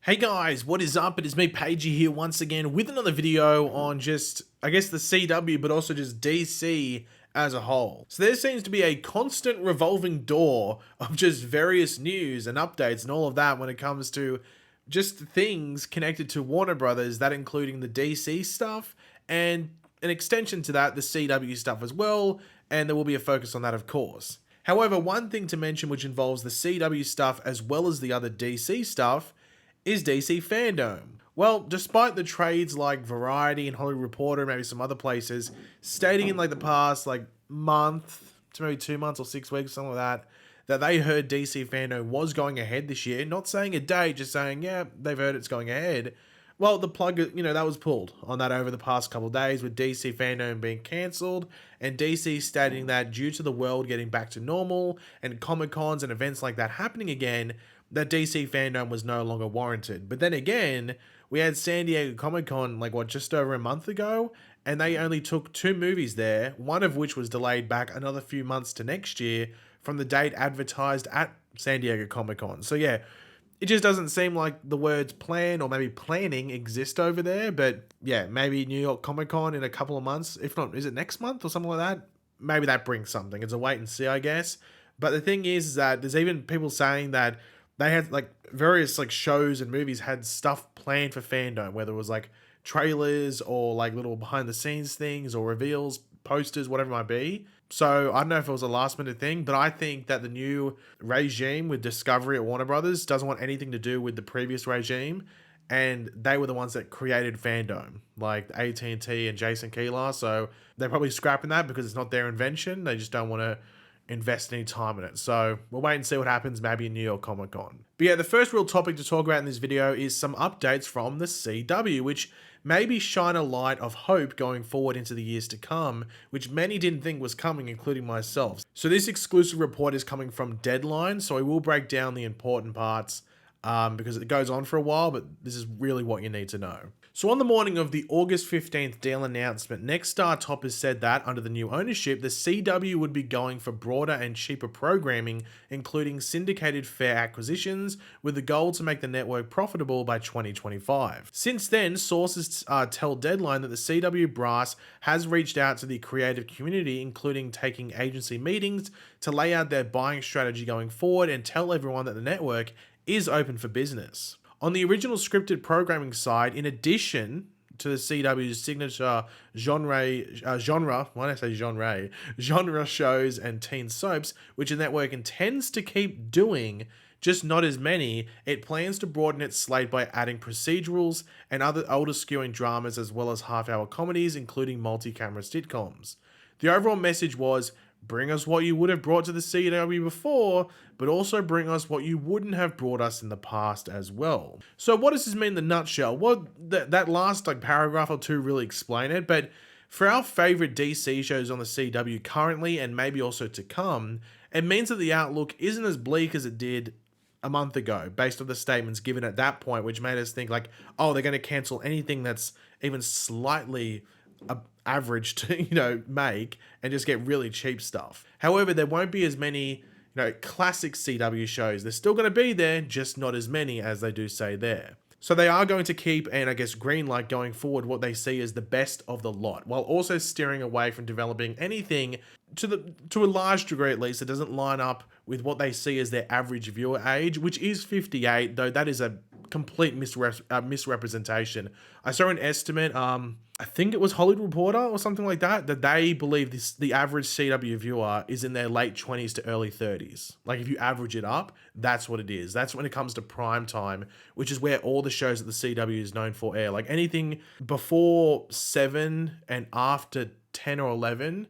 Hey guys, what is up? It is me, Pagey, here once again with another video on just, I guess, the CW, but also just DC as a whole. So there seems to be a constant revolving door of just various news and updates and all of that when it comes to just things connected to Warner Brothers, that including the DC stuff and an extension to that, the CW stuff as well, and there will be a focus on that, of course. However, one thing to mention which involves the CW stuff as well as the other DC stuff is DC Fandome. Well, despite the trades like Variety and Hollywood Reporter, maybe some other places, stating in like the past like month to maybe 2 months or 6 weeks, something like that they heard DC Fandome was going ahead this year, not saying a date, just saying, yeah, they've heard it's going ahead. Well, the plug, that was pulled on that over the past couple of days with DC Fandome being cancelled and DC stating that due to the world getting back to normal and Comic-Cons and events like that happening again, that DC Fandome was no longer warranted. But then again, we had San Diego Comic-Con just over a month ago, and they only took 2 movies there, one of which was delayed back another few months to next year from the date advertised at San Diego Comic-Con. So yeah, it just doesn't seem like the words plan or maybe planning exist over there. But yeah, maybe New York Comic Con in a couple of months. If not, is it next month or something like that? Maybe that brings something. It's a wait and see, I guess. But the thing is that there's even people saying that they had various shows and movies had stuff planned for Fandome, whether it was trailers or little behind the scenes things or reveals, posters, whatever it might be. So I don't know if it was a last minute thing, but I think that the new regime with Discovery at Warner Brothers doesn't want anything to do with the previous regime. And they were the ones that created Fandome, like AT&T and Jason Keeler. So they're probably scrapping that because it's not their invention. They just don't want to invest any time in it. So we'll wait and see what happens maybe in New York Comic Con. But yeah, the first real topic to talk about in this video is some updates from the CW, which maybe shine a light of hope going forward into the years to come, which many didn't think was coming, including myself. So this exclusive report is coming from Deadline, so I will break down the important parts because it goes on for a while, but this is really what you need to know. So on the morning of the August 15th deal announcement, Nexstar Top has said that under the new ownership, the CW would be going for broader and cheaper programming, including syndicated fair acquisitions, with the goal to make the network profitable by 2025. Since then, sources tell Deadline that the CW brass has reached out to the creative community, including taking agency meetings to lay out their buying strategy going forward and tell everyone that the network is open for business. On the original scripted programming side, in addition to the CW's signature genre shows and teen soaps, which the network intends to keep doing, just not as many, it plans to broaden its slate by adding procedurals and other older skewing dramas as well as half-hour comedies, including multi-camera sitcoms. The overall message was, bring us what you would have brought to the CW before, but also bring us what you wouldn't have brought us in the past as well. So what does this mean in the nutshell? Well, that last paragraph or two really explain it, but for our favorite DC shows on the CW currently and maybe also to come, it means that the outlook isn't as bleak as it did a month ago, based on the statements given at that point, which made us think oh, they're going to cancel anything that's even slightly average to make and just get really cheap stuff. However, there won't be as many classic CW shows. They're still going to be there, just not as many as they do say there. So they are going to keep, and I guess greenlight going forward, what they see as the best of the lot, while also steering away from developing anything to a large degree at least that doesn't line up with what they see as their average viewer age, which is 58, though that is a complete misrepresentation. I saw an estimate, I think it was Hollywood Reporter or something like that they believe the average CW viewer is in their late 20s to early 30s. If you average it up, that's what it is. That's when it comes to prime time, which is where all the shows that the CW is known for air. Anything before 7 and after 10 or 11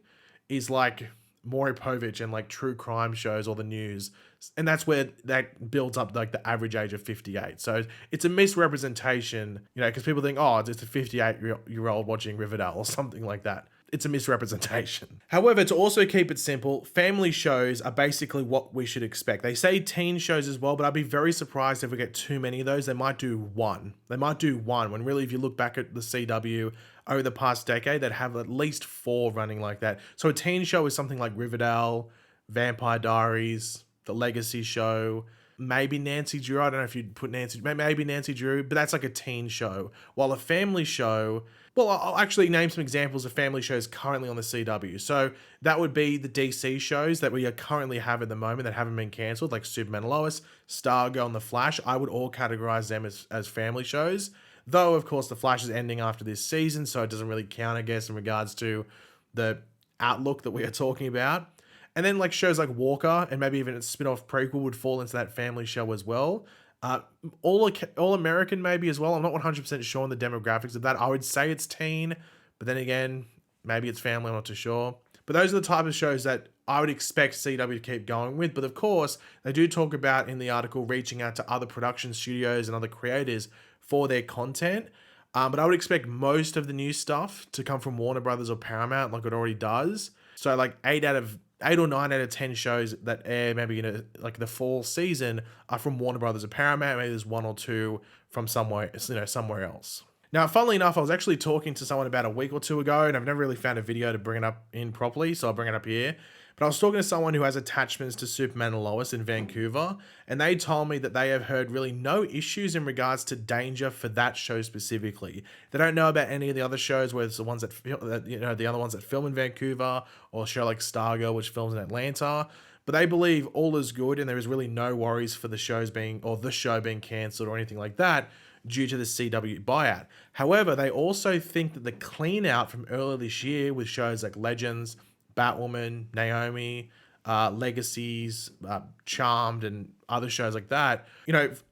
is Maury Povich and true crime shows or the news. And that's where that builds up the average age of 58. So it's a misrepresentation, because people think, oh, it's a 58-year-old watching Riverdale or something like that. It's a misrepresentation. However, to also keep it simple, family shows are basically what we should expect. They say teen shows as well, but I'd be very surprised if we get too many of those. They might do one. When really, if you look back at the CW over the past decade, they'd have at least 4 running like that. So a teen show is something like Riverdale, Vampire Diaries, The Legacy Show, maybe Nancy Drew. I don't know if you'd put maybe Nancy Drew, but that's like a teen show. While a family show, well, I'll actually name some examples of family shows currently on the CW. So that would be the DC shows that we currently have at the moment that haven't been cancelled, like Superman and Lois, Stargirl, and The Flash. I would all categorize them as family shows. Though, of course, The Flash is ending after this season, so it doesn't really count, I guess, in regards to the outlook that we are talking about. And then like shows like Walker and maybe even a spin-off prequel would fall into that family show as well. All American maybe as well. I'm not 100% sure on the demographics of that. I would say it's teen, but then again, maybe it's family. I'm not too sure. But those are the type of shows that I would expect CW to keep going with. But of course, they do talk about in the article reaching out to other production studios and other creators for their content. But I would expect most of the new stuff to come from Warner Brothers or Paramount, like it already does. So like 8 or 9 out of 10 shows that air maybe in like the fall season are from Warner Brothers or Paramount. Maybe there's 1 or 2 from somewhere else. Now, funnily enough, I was actually talking to someone about a week or 2 ago, and I've never really found a video to bring it up in properly, so I'll bring it up here. But I was talking to someone who has attachments to Superman and Lois in Vancouver, and they told me that they have heard really no issues in regards to danger for that show specifically. They don't know about any of the other shows, where it's the ones the other ones that film in Vancouver, or a show like Stargirl, which films in Atlanta. But they believe all is good, and there is really no worries for the show being cancelled or anything like that due to the CW buyout. However, they also think that the clean out from earlier this year with shows like Legends, Batwoman, Naomi, Legacies, Charmed, and other shows like that,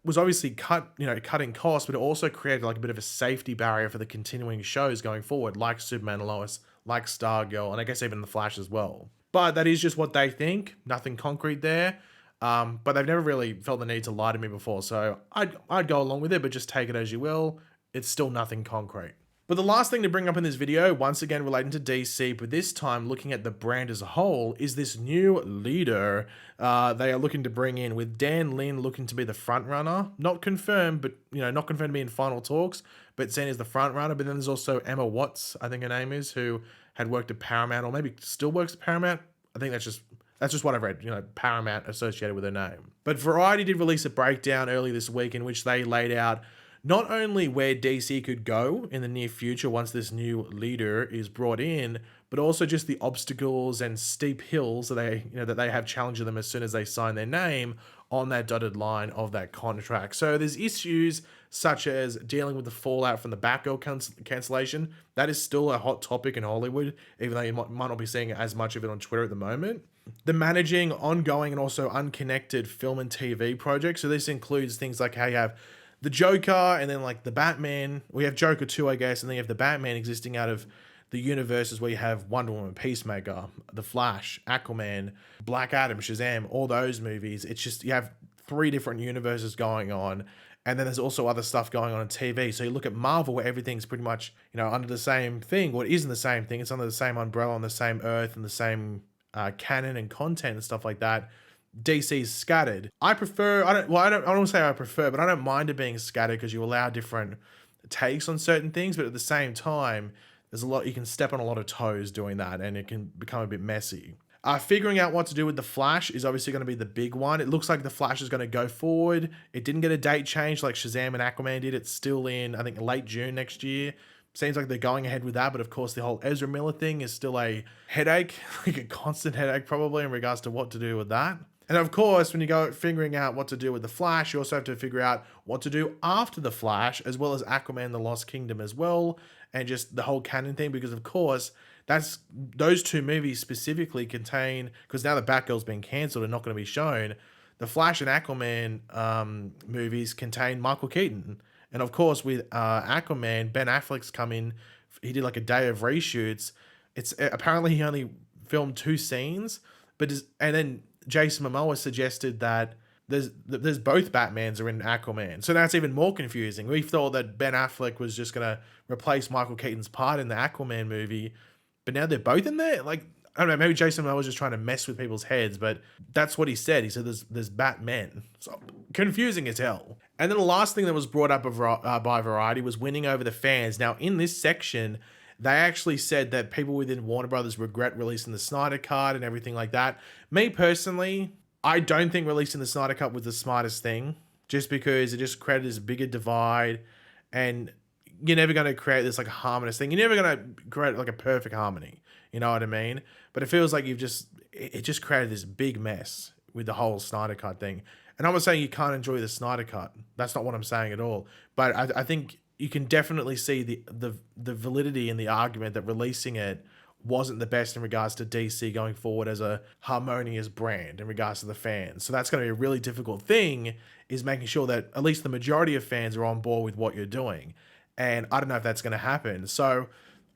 was obviously cutting costs, but it also created like a bit of a safety barrier for the continuing shows going forward, like Superman and Lois, like Stargirl, and I guess even The Flash as well. But that is just what they think. Nothing concrete there. But they've never really felt the need to lie to me before, so I'd go along with it, but just take it as you will. It's still nothing concrete. But the last thing to bring up in this video, once again relating to DC, but this time looking at the brand as a whole, is this new leader they are looking to bring in, with Dan Lin looking to be the front runner. Not confirmed, but not confirmed to be in final talks, but seen as the front runner. But then there's also Emma Watts, I think her name is, who had worked at Paramount, or maybe still works at Paramount. I think that's just what I've read, Paramount associated with her name. But Variety did release a breakdown early this week in which they laid out not only where DC could go in the near future once this new leader is brought in, but also just the obstacles and steep hills that they have challenging them as soon as they sign their name on that dotted line of that contract. So there's issues such as dealing with the fallout from the Batgirl cancellation. That is still a hot topic in Hollywood, even though you might not be seeing as much of it on Twitter at the moment. The managing ongoing and also unconnected film and TV projects. So this includes things like how you have the Joker and then like the Batman. We have Joker 2, I guess, and then you have the Batman existing out of the universes where you have Wonder Woman, Peacemaker, The Flash, Aquaman, Black Adam, Shazam, all those movies. It's just, you have 3 different universes going on. And then there's also other stuff going on TV. So you look at Marvel, where everything's pretty much, under the same thing. Well, it isn't the same thing. It's under the same umbrella, on the same earth, and the same canon and content and stuff like that. DC's scattered. I don't want to say I prefer, but I don't mind it being scattered because you allow different takes on certain things. But at the same time, there's a lot, you can step on a lot of toes doing that, and it can become a bit messy. Figuring out what to do with the Flash is obviously going to be the big one. It looks like the Flash is going to go forward. It didn't get a date change like Shazam and Aquaman did. It's still in, I think, late June next year. Seems like they're going ahead with that, but of course the whole Ezra Miller thing is still a headache, like a constant headache probably in regards to what to do with that. And of course, when you go figuring out what to do with the Flash, you also have to figure out what to do after the Flash, as well as Aquaman, the Lost Kingdom as well, and just the whole canon thing, because of course, those 2 movies specifically contain, because now the Batgirl's been cancelled and not going to be shown, the Flash and Aquaman movies contain Michael Keaton. And of course, with Aquaman, Ben Affleck's come in, he did like a day of reshoots. It's apparently he only filmed 2 scenes, and then Jason Momoa suggested that there's both Batmans are in Aquaman. So now it's even more confusing. We thought that Ben Affleck was just going to replace Michael Keaton's part in the Aquaman movie, but now they're both in there? Like, I don't know, maybe Jason Momoa was just trying to mess with people's heads, but that's what he said. He said there's Batman. So confusing as hell. And then the last thing that was brought up by Variety was winning over the fans. Now, in this section, they actually said that people within Warner Brothers regret releasing the Snyder Cut and everything like that. Me personally, I don't think releasing the Snyder Cut was the smartest thing, just because it just created this bigger divide, and you're never going to create this like harmonious thing. You're never going to create like a perfect harmony. You know what I mean? But it feels like it just created this big mess with the whole Snyder Cut thing. And I'm not saying you can't enjoy the Snyder Cut. That's not what I'm saying at all. But I think you can definitely see the validity in the argument that releasing it wasn't the best in regards to DC going forward as a harmonious brand in regards to the fans. So that's going to be a really difficult thing, is making sure that at least the majority of fans are on board with what you're doing. And I don't know if that's going to happen. So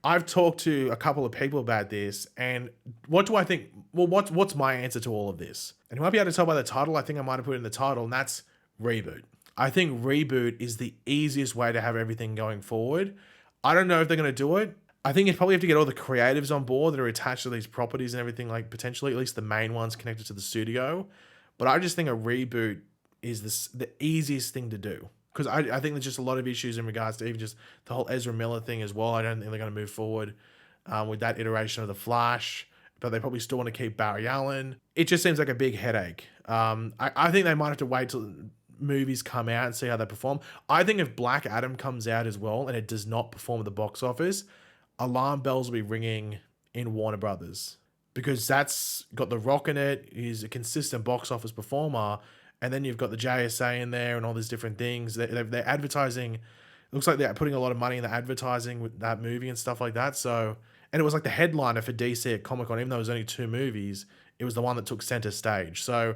I've talked to a couple of people about this, and what do I think? Well, what's my answer to all of this? And you might be able to tell by the title. I think I might have put it in the title, and that's Reboot. I think Reboot is the easiest way to have everything going forward. I don't know if they're going to do it. I think you'd probably have to get all the creatives on board that are attached to these properties and everything, like potentially at least the main ones connected to the studio. But I just think a reboot is the easiest thing to do, because I think there's just a lot of issues in regards to even just the whole Ezra Miller thing as well. I don't think they're going to move forward with that iteration of the Flash, but they probably still want to keep Barry Allen. It just seems like a big headache. I think they might have to wait till movies come out and see how they perform. I think if Black Adam comes out as well and it does not perform at the box office, alarm bells will be ringing in Warner Brothers, because that's got The Rock in it. He's a consistent box office performer. And then you've got the JSA in there and all these different things. They're advertising. It looks like they're putting a lot of money in the advertising with that movie and stuff like that. So, and it was like the headliner for DC at Comic-Con, even though it was only 2 movies, it was the one that took center stage. So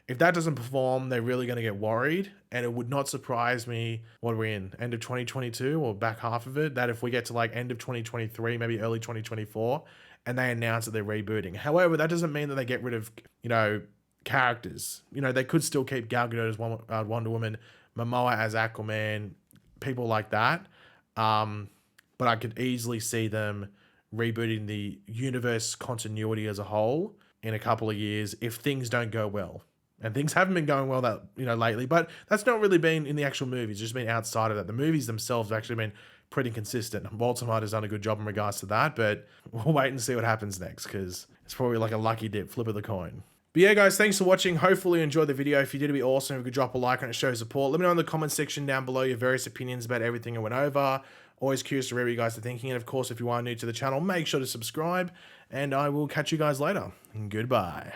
if that doesn't perform, they're really going to get worried. And it would not surprise me, what are we in, end of 2022 or back half of it, that if we get to like end of 2023, maybe early 2024, and they announce that they're rebooting. However, that doesn't mean that they get rid of, characters. They could still keep Gal Gadot as Wonder Woman, Momoa as Aquaman, people like that. But I could easily see them rebooting the universe continuity as a whole in a couple of years if things don't go well. And things haven't been going well lately, but that's not really been in the actual movies, just been outside of that. The movies themselves have actually been pretty consistent. Walter White has done a good job in regards to that, but we'll wait and see what happens next, because it's probably like a lucky dip, flip of the coin. But yeah, guys, thanks for watching. Hopefully you enjoyed the video. If you did, it'd be awesome if you could drop a like on it, show support. Let me know in the comment section down below your various opinions about everything I went over. Always curious to read what you guys are thinking. And of course, if you are new to the channel, make sure to subscribe. And I will catch you guys later. Goodbye.